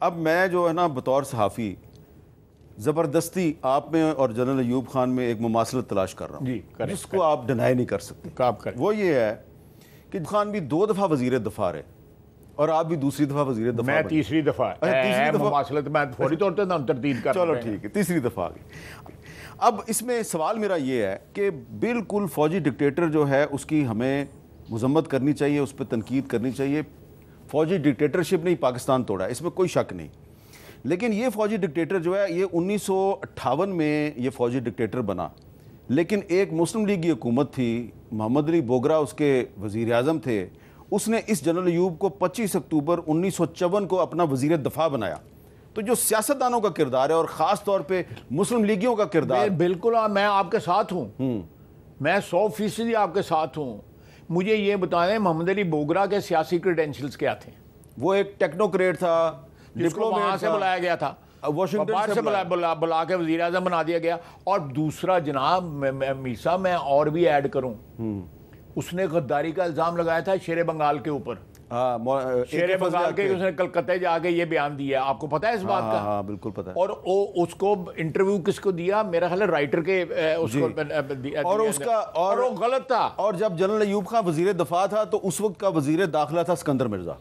اب میں جو ہے نا بطور صحافی زبردستی آپ میں اور جنرل ایوب خان میں ایک مماثلت تلاش کر رہا ہوں جس کو آپ ڈینائی نہیں کر سکتے. وہ یہ ہے کہ خان بھی 2 دفعہ وزیر دفاع رہے اور آپ بھی دوسری دفعہ وزیر دفاع. میں تیسری دفعہ مماثلت میں فوری طور پہ تردید کر. چلو ٹھیک ہے, تیسری دفعہ آ گئی. اب اس میں سوال میرا یہ ہے کہ بالکل فوجی ڈکٹیٹر جو ہے اس کی ہمیں مذمت کرنی چاہیے, اس پہ تنقید کرنی چاہیے. فوجی ڈکٹیٹرشپ نے ہی پاکستان توڑا, اس میں کوئی شک نہیں. لیکن یہ فوجی ڈکٹیٹر جو ہے یہ 1958 میں یہ فوجی ڈکٹیٹر بنا, لیکن ایک مسلم لیگ کی حکومت تھی, محمد علی بوگرا اس کے وزیر اعظم تھے, اس نے اس جنرل ایوب کو 25 اکتوبر 1954 کو اپنا وزیر دفاع بنایا. تو جو سیاستدانوں کا کردار ہے اور خاص طور پہ مسلم لیگیوں کا کردار, بالکل میں آپ کے ساتھ ہوں, میں 100% آپ کے ساتھ ہوں. مجھے یہ بتائیں محمد علی بوگرا کے سیاسی کریڈینشلز کیا تھے؟ وہ ایک ٹیکنوکریٹ تھا, جس کو وہاں سے بلایا گیا تھا, واشنگٹن سے بلا کے وزیر اعظم بنا دیا گیا. اور دوسرا جناب میسا میں اور بھی ایڈ کروں, اس نے غداری کا الزام لگایا تھا شیر بنگال کے اوپر. شیر بنگال کے اس نے کلکتہ جا کے یہ بیان دیا, آپ کو پتا ہے اس بات کا؟ ہاں بالکل پتا ہے. اور اس کو انٹرویو کس کو دیا؟ میرا خیال ہے رائٹر کے اس کو, اور اس کا اور وہ غلط تھا. اور جب جنرل ایوب خان وزیر دفاع تھا تو اس وقت کا وزیر داخلہ تھا اسکندر مرزا.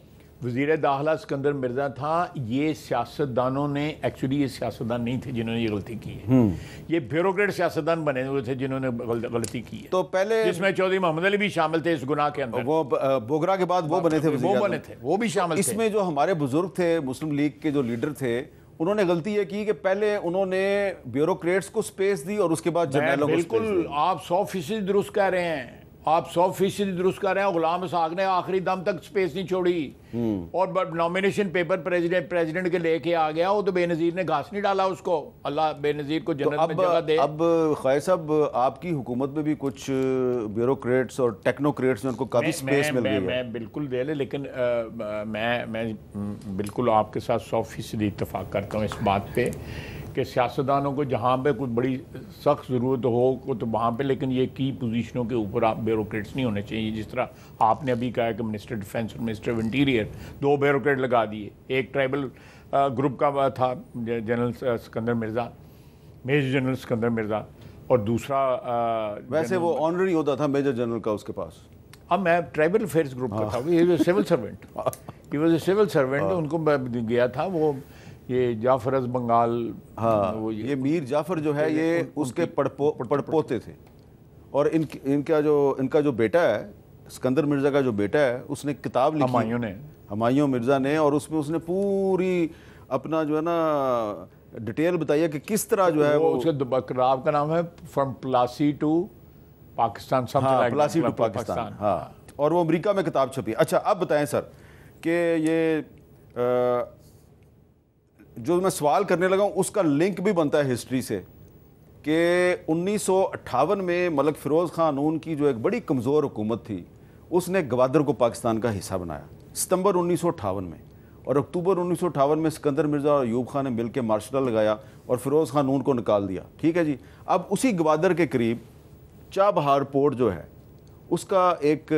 وزیر داخلہ اسکندر مرزا تھا. یہ سیاستدانوں نے ایکچولی یہ سیاستدان نہیں تھے جنہوں نے یہ غلطی کی ہے, یہ بیوروکریٹ سیاستدان بنے ہوئے تھے جنہوں نے غلطی کی ہے. تو پہلے جس میں چودھری محمد علی بھی شامل تھے اس گناہ کے اندر. وہ بوگرا کے بعد وہ بنے تھے وزیر اعظم, وہ بھی شامل تھے. اس میں جو ہمارے بزرگ تھے مسلم لیگ کے جو لیڈر تھے, انہوں نے غلطی یہ کی کہ پہلے انہوں نے بیوروکریٹس کو سپیس دی اور اس کے بعد جنرلوں کو سپیس دی. بالکل آپ 100% درست کہہ رہے ہیں, آپ 100% درست کر رہے ہیں. غلام اسحاق نے آخری دم تک سپیس نہیں چھوڑی, اور نامینیشن پیپر پریزیڈنٹ کے لے کے آ گیا. وہ تو بے نظیر نے گھاس نہیں ڈالا اس کو, اللہ بے نظیر کو جنت میں جگہ دے. اب خواجہ صاحب آپ کی حکومت میں بھی کچھ بیوروکریٹس اور ٹیکنوکریٹس میں ان کو کافی سپیس مل گئی ہے. میں بالکل دے لے, لیکن میں بالکل آپ کے ساتھ 100% اتفاق کرتا ہوں اس بات پہ کہ سیاستدانوں کو جہاں پہ کوئی بڑی سخت ضرورت ہو تو وہاں پہ, لیکن یہ کی پوزیشنوں کے اوپر آپ بیوروکریٹس نہیں ہونے چاہیے. جس طرح آپ نے ابھی کہا کہ منسٹر ڈیفنس اور منسٹر آف انٹیریئر 2 بیوروکریٹ لگا دیے. ایک ٹرائبل گروپ کا تھا general Iskander Mirza, major general Iskander Mirza, اور دوسرا ویسے وہ آنرری ہوتا تھا میجر جنرل کا اس کے پاس. اب میں ٹرائبل افیئرس گروپ کا تھا, یہ civil servant, he was a civil servant. ان کو گیا تھا وہ یہ جعفر از بنگال. ہاں یہ میر جعفر جو ہے یہ اس کے پڑپوتے تھے, اور ان کا جو بیٹا ہے اسکندر مرزا کا جو بیٹا ہے اس نے کتاب لکھی ہمایوں مرزا نے, اور اس میں اس نے پوری اپنا جو ہے نا ڈیٹیل بتائی ہے کہ کس طرح جو ہے وہ اس کے کتاب کا نام ہے from Plassey to Pakistan. Plassey to Pakistan, ہاں, اور وہ امریکہ میں کتاب چھپی. اچھا اب بتائیں سر کہ یہ جو میں سوال کرنے لگا ہوں اس کا لنک بھی بنتا ہے ہسٹری سے کہ 1958 میں ملک فیروز خان نون کی جو ایک بڑی کمزور حکومت تھی, اس نے گوادر کو پاکستان کا حصہ بنایا ستمبر 1958 میں, اور اکتوبر 1958 میں اسکندر مرزا اور ایوب خان نے مل کے مارشل لا لگایا اور فیروز خان نون کو نکال دیا. ٹھیک ہے جی. اب اسی گوادر کے قریب چابہار پورٹ جو ہے اس کا ایک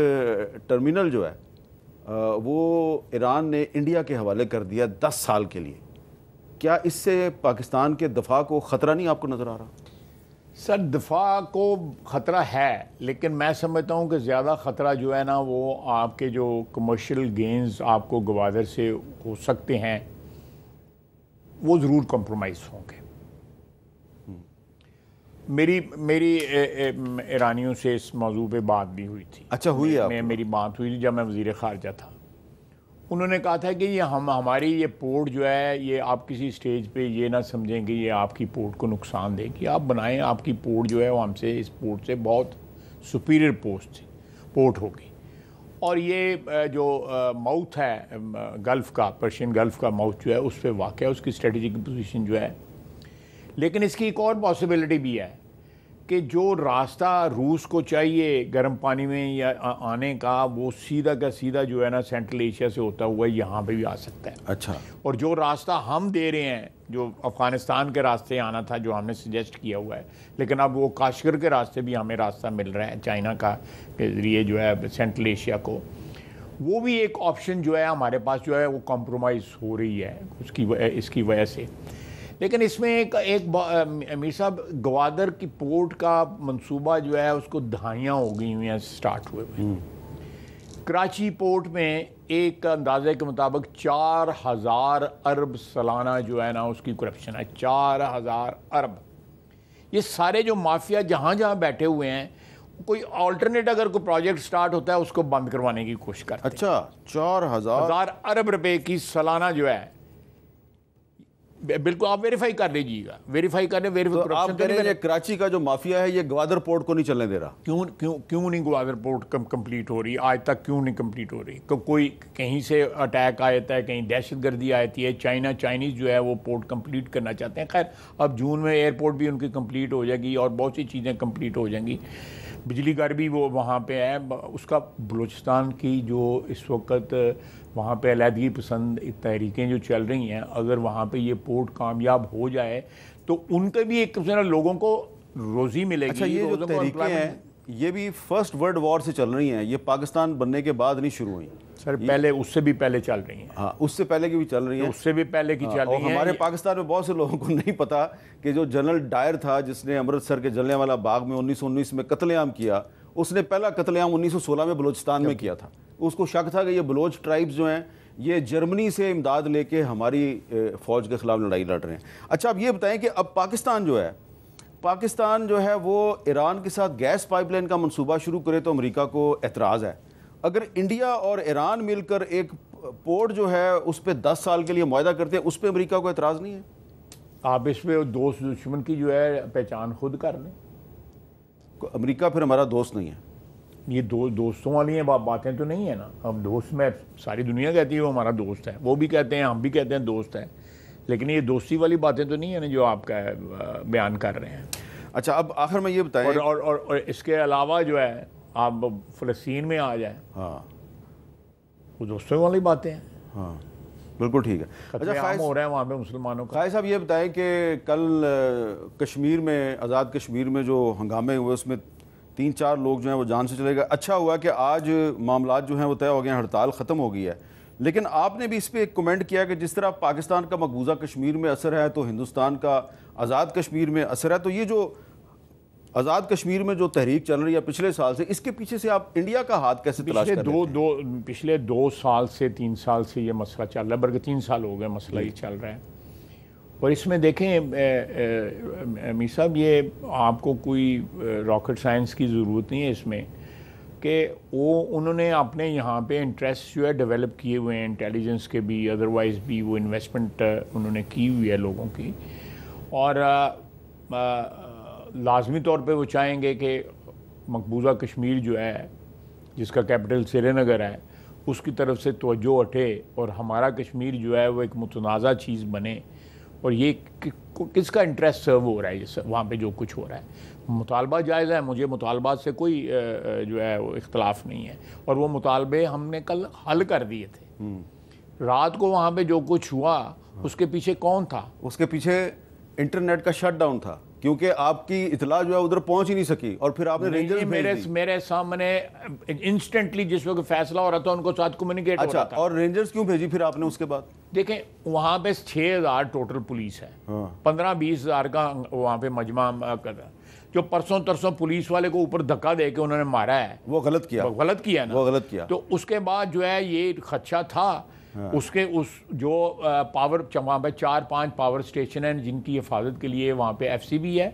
ٹرمینل جو ہے وہ ایران نے انڈیا کے حوالے کر دیا 10 سال کے لیے. کیا اس سے پاکستان کے دفاع کو خطرہ نہیں آپ کو نظر آ رہا؟ سر دفاع کو خطرہ ہے, لیکن میں سمجھتا ہوں کہ زیادہ خطرہ جو ہے نا وہ آپ کے جو کمرشل گینز آپ کو گوادر سے ہو سکتے ہیں وہ ضرور کمپرومائز ہوں گے. میری ایرانیوں سے اس موضوع پہ بات بھی ہوئی تھی. اچھا ہوئی ہے؟ میری بات ہوئی تھی جب میں وزیر خارجہ تھا. انہوں نے کہا تھا کہ یہ ہماری یہ پورٹ جو ہے یہ آپ کسی سٹیج پہ یہ نہ سمجھیں کہ یہ آپ کی پورٹ کو نقصان دے گی. آپ بنائیں, آپ کی پورٹ جو ہے وہ ہم سے اس پورٹ سے بہت سپیریئر پورٹ ہوگی. اور یہ جو ماؤتھ ہے گلف کا, پرشین گلف کا ماؤتھ جو ہے اس پہ واقع ہے, اس کی اسٹریٹجک پوزیشن جو ہے. لیکن اس کی ایک اور پاسبلٹی بھی ہے کہ جو راستہ روس کو چاہیے گرم پانی میں یا آنے کا وہ سیدھا کا سیدھا جو ہے نا سینٹرل ایشیا سے ہوتا ہوا یہاں پہ بھی آ سکتا ہے. اچھا. اور جو راستہ ہم دے رہے ہیں جو افغانستان کے راستے آنا تھا جو ہم نے سجیسٹ کیا ہوا ہے, لیکن اب وہ کاشغر کے راستے بھی ہمیں راستہ مل رہا ہے چائنا کا کے ذریعے جو ہے سینٹرل ایشیا کو, وہ بھی ایک آپشن جو ہے ہمارے پاس جو ہے وہ کمپرومائز ہو رہی ہے اس کی وجہ سے. لیکن اس میں ایک امیر صاحب گوادر کی پورٹ کا منصوبہ جو ہے اس کو دہائیاں ہو گئی ہوئی ہیں سٹارٹ ہوئے ہوئے. کراچی پورٹ میں ایک اندازے کے مطابق 4000 ارب سالانہ جو ہے نا اس کی کرپشن ہے. 4000 ارب. یہ سارے جو مافیا جہاں جہاں بیٹھے ہوئے ہیں, کوئی آلٹرنیٹ اگر کوئی پروجیکٹ سٹارٹ ہوتا ہے اس کو بند کروانے کی کوشش کرتے ہیں. اچھا 4000 ارب روپے کی سالانہ جو ہے, بالکل آپ ویریفائی کر لیجیے گا, ویریفائی کرنے آپ کہہ رہے ہیں کراچی کا جو مافیا ہے یہ گوادر پورٹ کو نہیں چلنے دے رہا. کیوں نہیں گوادر پورٹ کمپلیٹ ہو رہی؟ آج تک کیوں نہیں کمپلیٹ ہو رہی؟ کوئی کہیں سے اٹیک آتا ہے, کہیں دہشت گردی آتی ہے. چائنیز جو ہے وہ پورٹ کمپلیٹ کرنا چاہتے ہیں. خیر اب جون میں ایئرپورٹ بھی ان کی کمپلیٹ ہو جائے گی اور بہت سی چیزیں کمپلیٹ ہو جائیں گی. بجلی گھر بھی وہ وہاں پہ ہے. اس کا بلوچستان کی جو اس وقت وہاں پہ علیحدگی پسند تحریکیں جو چل رہی ہیں, اگر وہاں پہ یہ پورٹ کامیاب ہو جائے تو ان کے بھی ایک طرح لوگوں کو روزی ملے گی. اچھا یہ جو تحریکیں ہیں یہ بھی فرسٹ ورلڈ وار سے چل رہی ہیں, یہ پاکستان بننے کے بعد نہیں شروع ہوئی سر؟ پہلے اس سے بھی پہلے چل رہی ہیں. ہاں اس سے پہلے کی بھی چل رہی ہیں. اس سے بھی پہلے کی چل رہی ہیں. ہمارے پاکستان میں بہت سے لوگوں کو نہیں پتا کہ جو جنرل ڈائر تھا جس نے امرتسر کے جلیانوالہ باغ میں 1919 میں قتل عام کیا, اس نے پہلا قتل عام 1916 میں بلوچستان میں کیا تھا. اس کو شک تھا کہ یہ بلوچ ٹرائبز جو ہیں یہ جرمنی سے امداد لے کے ہماری فوج کے خلاف لڑائی لڑ رہے ہیں. اچھا اب یہ بتائیں کہ اب پاکستان جو ہے وہ ایران کے ساتھ گیس پائپ لائن کا منصوبہ شروع کرے تو امریکہ کو اعتراض ہے. اگر انڈیا اور ایران مل کر ایک پورٹ جو ہے اس پہ 10 سال کے لیے معاہدہ کرتے ہیں, اس پہ امریکہ کو اعتراض نہیں ہے؟ آپ اس پہ دوست دشمن کی جو ہے پہچان خود کر لیں. امریکہ پھر ہمارا دوست نہیں ہے. یہ دوستوں والی ہیں باتیں تو نہیں ہیں نا. اب دوست میں ساری دنیا کہتی ہے وہ ہمارا دوست ہے, وہ بھی کہتے ہیں, ہم بھی کہتے ہیں دوست ہے, لیکن یہ دوستی والی باتیں تو نہیں ہیں نا جو آپ کا بیان کر رہے ہیں. اچھا اب آخر میں یہ بتائیں اور اس کے علاوہ جو ہے آپ فلسطین میں آ جائیں, ہاں وہ دوستوں والی باتیں ہیں. ہاں بالکل ٹھیک ہے. اچھا عام ہو رہا ہے وہاں پہ مسلمانوں کا. خالد صاحب یہ بتائیں کہ کل کشمیر میں, آزاد کشمیر میں جو ہنگامے ہوئے اس میں 3-4 لوگ جو ہیں وہ جان سے چلے گئے. اچھا ہوا کہ آج معاملات جو ہیں وہ طے ہو گئے ہیں, ہڑتال ختم ہو گئی ہے. لیکن آپ نے بھی اس پہ ایک کمنٹ کیا کہ جس طرح پاکستان کا مقبوضہ کشمیر میں اثر ہے تو ہندوستان کا آزاد کشمیر میں اثر ہے. تو یہ جو آزاد کشمیر میں جو تحریک چل رہی ہے پچھلے سال سے, اس کے پیچھے سے آپ انڈیا کا ہاتھ کیسے تلاش کر رہے ہیں؟ پچھلے 2 سال سے 3 سال سے یہ مسئلہ چل رہا ہے, بلکہ 3 سال ہو گئے مسئلہ یہ چل رہا ہے. اور اس میں دیکھیں امیر صاحب, یہ آپ کو کوئی راکٹ سائنس کی ضرورت نہیں ہے اس میں کہ انہوں نے اپنے یہاں پہ انٹرسٹ جو ہے ڈیولپ کیے ہوئے ہیں, انٹیلیجنس کے بھی, ادروائز بھی وہ انویسٹمنٹ انہوں نے کی ہوئی ہے لوگوں کی. اور لازمی طور پہ وہ چاہیں گے کہ مقبوضہ کشمیر جو ہے جس کا کیپٹل سری نگر ہے اس کی طرف سے توجہ ہٹے اور ہمارا کشمیر جو ہے وہ ایک متنازع چیز بنے. اور یہ کس کا انٹرسٹ سرو ہو رہا ہے وہاں پہ جو کچھ ہو رہا ہے؟ مطالبہ جائز ہے, مجھے مطالبات سے کوئی جو ہے وہ اختلاف نہیں ہے, اور وہ مطالبے ہم نے کل حل کر دیے تھے. رات کو وہاں پہ جو کچھ ہوا اس کے پیچھے کون تھا؟ اس کے پیچھے انٹرنیٹ کا شٹ ڈاؤن تھا, کیونکہ آپ کی اطلاع جو ہے ادھر پہنچ ہی نہیں سکی, اور پھر آپ نے رینجرز میرے سامنے انسٹنٹلی جس وقت فیصلہ ہو رہا تھا ان کو ساتھ کمیونیکیٹ ہو رہا تھا. اور رینجرز کیوں بھیجی پھر آپ نے اس کے بعد؟ دیکھیں وہاں پہ 6000 ٹوٹل پولیس ہے, 15-20 ہزار کا وہاں پہ مجمع کر رہا ہے. جو پرسوں ترسوں پولیس والے کو اوپر دھکا دے کے انہوں نے مارا ہے, وہ غلط کیا نا. تو اس کے بعد جو ہے یہ خدشہ تھا اس جو پاور, وہاں پہ 4-5 پاور اسٹیشن ہیں جن کی حفاظت کے لیے وہاں پہ ایف سی بھی ہے,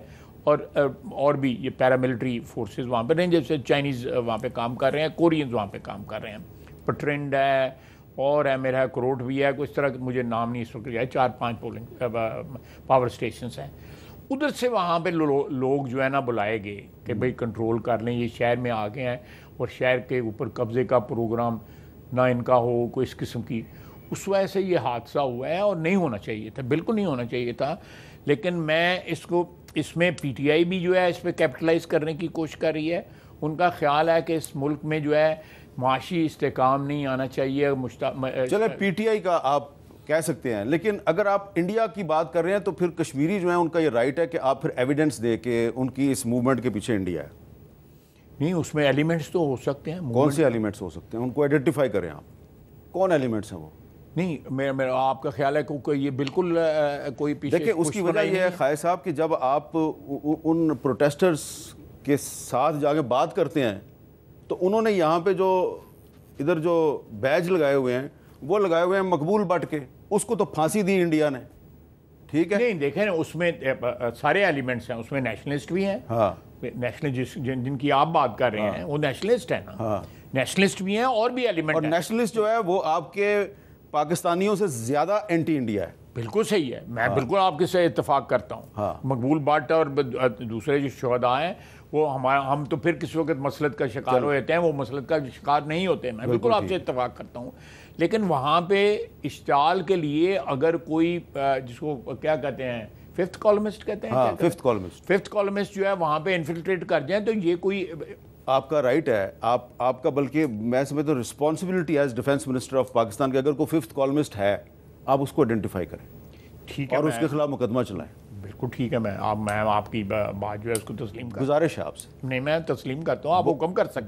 اور بھی یہ پیراملٹری فورسز وہاں پہ رہیں, جیسے چائنیز وہاں پہ کام کر رہے ہیں, کورینز وہاں پہ کام کر رہے ہیں, پٹرنڈ ہے اور ہے میرا کروٹ بھی ہے, کوئی اس طرح مجھے نام نہیں اس وقت ہے, 4-5 پاور اسٹیشنز ہیں. ادھر سے وہاں پہ لوگ جو ہے نا بلائے گئے کہ بھئی کنٹرول کر لیں, یہ شہر میں آ گئے ہیں اور شہر کے اوپر قبضے کا پروگرام نہ ان کا ہو کوئی اس قسم کی. اس وجہ سے یہ حادثہ ہوا ہے اور نہیں ہونا چاہیے تھا, بالکل نہیں ہونا چاہیے تھا. لیکن میں اس میں پی ٹی آئی بھی جو ہے اس پہ کیپٹلائز کرنے کی کوشش کر رہی ہے. ان کا خیال ہے کہ اس ملک میں جو ہے معاشی استحکام نہیں آنا چاہیے. چلے پی ٹی آئی کا آپ کہہ سکتے ہیں, لیکن اگر آپ انڈیا کی بات کر رہے ہیں تو پھر کشمیری جو ہیں ان کا یہ رائٹ ہے کہ آپ پھر ایویڈنس دے کہ ان کی اس موومنٹ کے پیچھے انڈیا ہے. نہیں اس میں ایلیمنٹس تو ہو سکتے ہیں. کون سے ایلیمنٹس ہو سکتے ہیں؟ ان کو آئیڈینٹیفائی کریں آپ، کون ایلیمنٹس ہیں وہ؟ نہیں میرا آپ کا خیال ہے کہ یہ بالکل کوئی پیچھے دیکھیں اس کی وجہ یہ ہے خائے صاحب کہ جب آپ ان پروٹیسٹرز کے ساتھ جا کے بات کرتے ہیں تو انہوں نے یہاں پہ جو ادھر جو بیج لگائے ہوئے ہیں وہ لگائے ہوئے ہیں مقبول بٹ کے، اس کو تو پھانسی دی انڈیا نے. ٹھیک ہے نہیں دیکھیں اس میں سارے ایلیمنٹس ہیں، اس میں نیشنلسٹ بھی ہیں. ہاں نیشنل جن کی آپ بات کر رہے ہیں وہ نیشنلسٹ ہیں نا. نیشنلسٹ بھی ہیں اور بھی ایلیمنٹ اور ہیں. نیشنلسٹ جو ہے وہ آپ کے پاکستانیوں سے زیادہ اینٹی انڈیا ہے. بالکل صحیح ہے، میں بالکل آپ کے سے اتفاق کرتا ہوں. مقبول بٹ اور دوسرے جو شہداء ہیں وہ ہم تو پھر کس وقت مسلط کا شکار ہو جاتے ہیں، وہ مسلط کا شکار نہیں ہوتے. میں بالکل آپ سے اتفاق کرتا ہوں. لیکن وہاں پہ اشتعال کے لیے اگر کوئی جس کو کیا کہتے ہیں ففتھ کالمسٹ کہتے ہیں، ففتھ کالمسٹ جو ہے وہاں پہ انفلٹریٹ کر جائیں تو یہ کوئی آپ کا رائٹ ہے، آپ کا بلکہ میں سمجھتا ہوں responsibility as defence minister of Pakistan کہ اگر کوئی ففتھ کالمسٹ ہے آپ اس کو آئیڈینٹیفائی کریں ٹھیک ہے اور اس کے خلاف مقدمہ چلائیں. بالکل ٹھیک ہے. میں آپ کی بات جو ہے اس کو تسلیم کرتا ہوں. گزارش ہے آپ سے. نہیں میں تسلیم کرتا ہوں، آپ حکم کر سکتے ہیں.